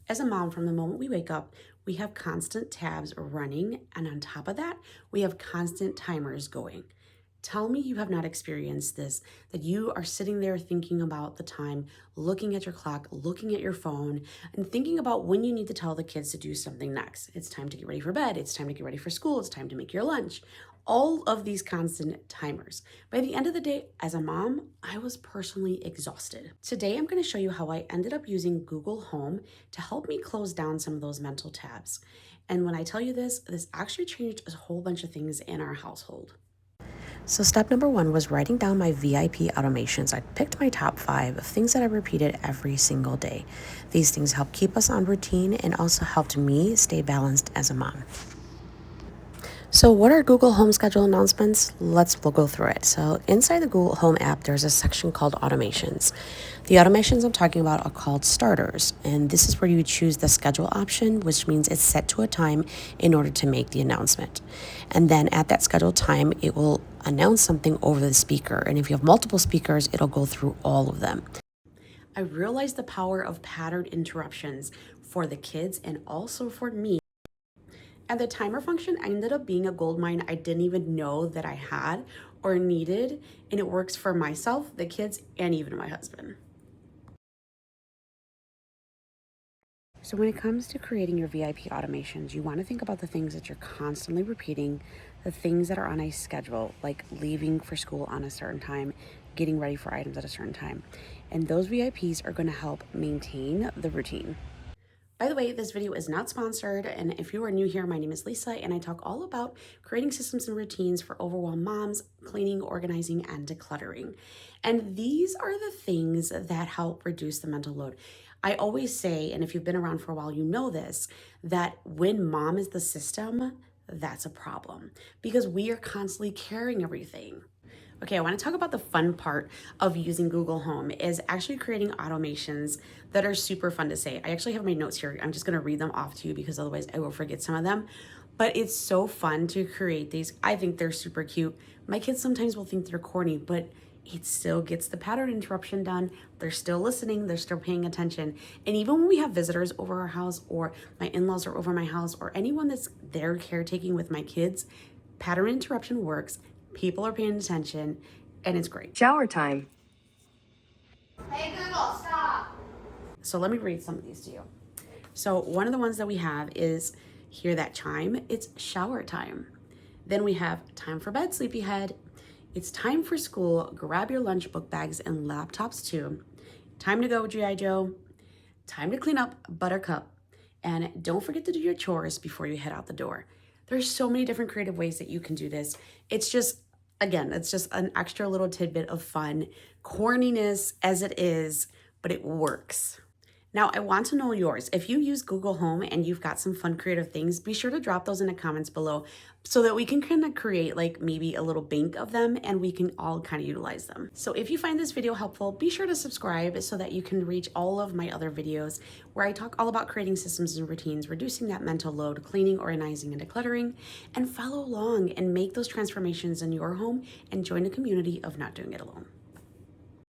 As a mom, from the moment we wake up, we have constant tabs running, and on top of that, we have constant timers going. Tell me you have not experienced this, that you are sitting there thinking about the time, looking at your clock, looking at your phone, and thinking about when you need to tell the kids to do something next. It's time to get ready for bed, it's time to get ready for school, it's time to make your lunch. All of these constant timers. By the end of the day, as a mom, I was personally exhausted. Today, I'm going to show you how I ended up using Google Home to help me close down some of those mental tabs. And when I tell you this actually changed a whole bunch of things in our household. So step number one was writing down my VIP automations. I picked my top 5 of things that I repeated every single day. These things help keep us on routine and also helped me stay balanced as a mom. So what are Google Home schedule announcements? We'll go through it. So inside the Google Home app, there's a section called automations. The automations I'm talking about are called starters. And this is where you choose the schedule option, which means it's set to a time in order to make the announcement. And then at that scheduled time, it will announce something over the speaker. And if you have multiple speakers, it'll go through all of them. I realized the power of pattern interruptions for the kids and also for me. And the timer function ended up being a goldmine I didn't even know that I had or needed, and it works for myself, the kids, and even my husband. So when it comes to creating your VIP automations, you want to think about the things that you're constantly repeating, the things that are on a schedule, like leaving for school on a certain time, getting ready for items at a certain time. And those VIPs are going to help maintain the routine. By the way, this video is not sponsored, and if you are new here, my name is Lisa, and I talk all about creating systems and routines for overwhelmed moms, cleaning, organizing, and decluttering. And these are the things that help reduce the mental load. I always say, and if you've been around for a while, you know this, that when mom is the system, that's a problem because we are constantly carrying everything. Okay, I want to talk about the fun part of using Google Home is actually creating automations that are super fun to say. I actually have my notes here. I'm just going to read them off to you because otherwise I will forget some of them. But it's so fun to create these. I think they're super cute. My kids sometimes will think they're corny, but it still gets the pattern interruption done. They're still listening, they're still paying attention. And even when we have visitors over our house or my in-laws are over my house or anyone that's there caretaking with my kids, pattern interruption works. People are paying attention, and it's great. Shower time. Hey Google, stop. So let me read some of these to you. So one of the ones that we have is hear that chime. It's shower time. Then we have time for bed, sleepyhead. It's time for school. Grab your lunch, book bags, and laptops too. Time to go, G.I. Joe. Time to clean up, buttercup. And don't forget to do your chores before you head out the door. There's so many different creative ways that you can do this. It's just, again, it's just an extra little tidbit of fun, corniness as it is, but it works. Now, I want to know yours. If you use Google Home and you've got some fun creative things, be sure to drop those in the comments below so that we can kind of create like maybe a little bank of them and we can all kind of utilize them. So if you find this video helpful, be sure to subscribe so that you can reach all of my other videos where I talk all about creating systems and routines, reducing that mental load, cleaning, organizing, and decluttering, and follow along and make those transformations in your home and join a community of not doing it alone.